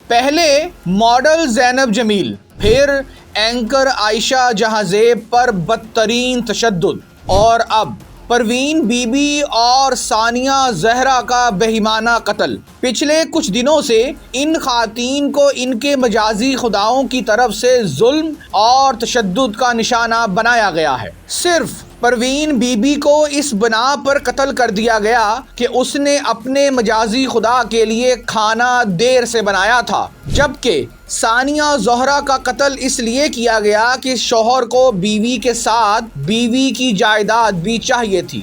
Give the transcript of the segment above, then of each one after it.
پہلے ماڈل زینب جمیل، پھر اینکر عائشہ جہاں زیب پر بدترین تشدد، اور اب پروین بی بی اور ثانیہ زہرا کا بہیمانہ قتل۔ پچھلے کچھ دنوں سے ان خواتین کو ان کے مجازی خداؤں کی طرف سے ظلم اور تشدد کا نشانہ بنایا گیا ہے۔ صرف پروین بی بی کو اس بنا پر قتل کر دیا گیا کہ اس نے اپنے مجازی خدا کے لیے کھانا دیر سے بنایا تھا، جبکہ ثانیہ زہرا کا قتل اس لیے کیا گیا کہ شوہر کو بیوی کے ساتھ بیوی کی جائیداد بھی چاہیے تھی۔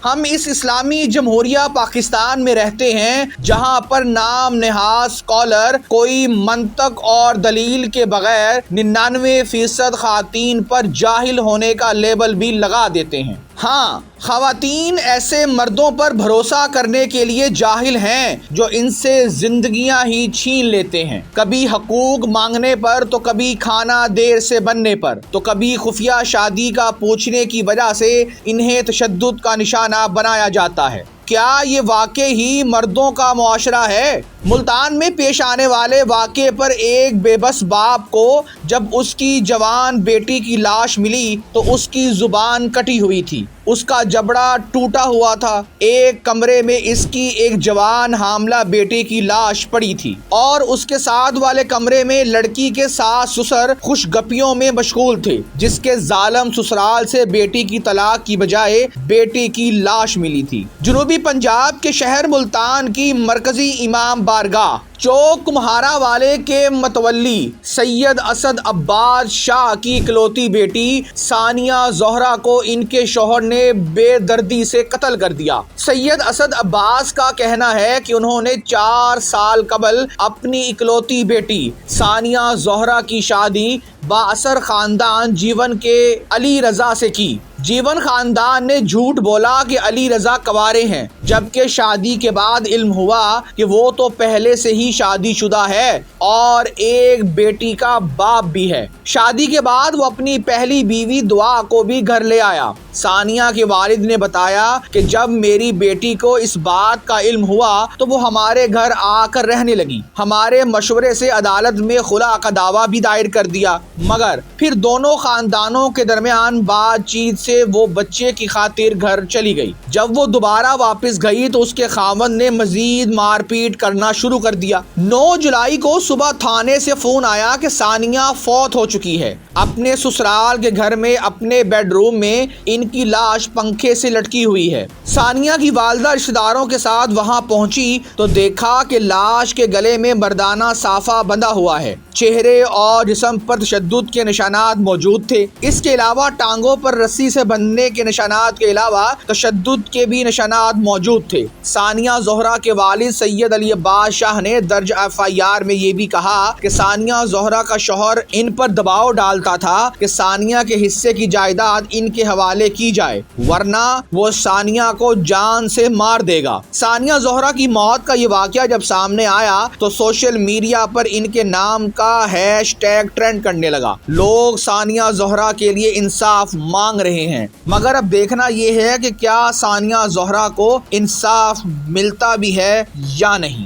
ہم اس اسلامی جمہوریہ پاکستان میں رہتے ہیں جہاں پر نام نہاد اسکالر کوئی منطق اور دلیل کے بغیر 99% خواتین پر جاہل ہونے کا لیبل بھی لگا دیتے ہیں۔ ہاں، خواتین ایسے مردوں پر بھروسہ کرنے کے لیے جاہل ہیں جو ان سے زندگیاں ہی چھین لیتے ہیں، کبھی حقوق مانگنے پر تو کبھی کھانا دیر سے بننے پر تو کبھی خفیہ شادی کا پوچھنے کی وجہ سے انہیں تشدد کا نشانہ بنایا جاتا ہے۔ کیا یہ واقعی ہی مردوں کا معاشرہ ہے؟ ملتان میں پیش آنے والے واقعے پر ایک بے بس باپ کو جب اس کی جوان بیٹی کی لاش ملی تو اس کی زبان کٹی ہوئی تھی، اس کا جبڑا ٹوٹا ہوا تھا۔ ایک کمرے میں اس کی ایک جوان حاملہ بیٹی کی لاش پڑی تھی اور اس کے ساتھ والے کمرے میں لڑکی کے ساس سسر خوش گپیوں میں مشغول تھے، جس کے ظالم سسرال سے بیٹی کی طلاق کی بجائے بیٹی کی لاش ملی تھی۔ جنوبی پنجاب کے شہر ملتان کی مرکزی امام بارگاہ چوک کمہارا والے کے متولی سید اسد عباس شاہ کی اکلوتی بیٹی ثانیہ زہرا کو ان کے شوہر نے بے دردی سے قتل کر دیا۔ سید اسد عباس کا کہنا ہے کہ انہوں نے 4 سال قبل اپنی اکلوتی بیٹی ثانیہ زہرا کی شادی بااثر خاندان جیون کے علی رضا سے کی۔ جیون خاندان نے جھوٹ بولا کہ علی رضا کنوارے ہیں، جبکہ شادی کے بعد علم ہوا کہ وہ تو پہلے سے ہی شادی شدہ ہے اور ایک بیٹی کا باپ بھی ہے۔ شادی کے بعد وہ اپنی پہلی بیوی دعا کو بھی گھر لے آیا۔ ثانیہ کے والد نے بتایا کہ جب میری بیٹی کو اس بات کا علم ہوا تو وہ ہمارے گھر آ کر رہنے لگی۔ ہمارے مشورے سے عدالت میں خلا کا دعویٰ بھی دائر کر دیا، مگر پھر دونوں خاندانوں کے درمیان بات چیت سے وہ بچے کی خاطر گھر چلی گئی۔ جب وہ دوبارہ واپس گئی تو اس کے خاوند نے مزید مار پیٹ کرنا شروع کر دیا۔ 9 جولائی کو صبح تھانے سے فون آیا کہ ثانیہ فوت ہو چکی ہے۔ اپنے سسرال کے گھر میں اپنے بیڈ روم میں ان کی لاش پنکھے سے لٹکی ہوئی ہے۔ ثانیہ کی والدہ رشتہ داروں کے ساتھ وہاں پہنچی تو دیکھا کہ لاش کے گلے میں مردانہ صافہ بندھا ہوا ہے۔ چہرے اور جسم پر تشدد کے نشانات موجود تھے۔ اس کے علاوہ ٹانگوں پر رسی سے بندھنے کے نشانات کے علاوہ تشدد کے بھی نشانات موجود تھے۔ ثانیہ زہرا کے والد سید علی عباس شاہ نے درج FIR میں یہ بھی کہا کہ ثانیہ زہرا کا شوہر ان پر دباؤ ڈالتا تھا کہ ثانیہ کے حصے کی جائیداد ان کے حوالے کی جائے، ورنہ وہ ثانیہ کو جان سے مار دے گا۔ ثانیہ زہرا کی موت کا یہ واقعہ جب سامنے آیا تو سوشل میڈیا پر ان کے نام کا #ٹرینڈ کرنے لگا۔ لوگ ثانیہ زہرا کے لیے انصاف مانگ رہے ہیں، مگر اب دیکھنا یہ ہے کہ کیا ثانیہ زہرا کو انصاف ملتا بھی ہے یا نہیں۔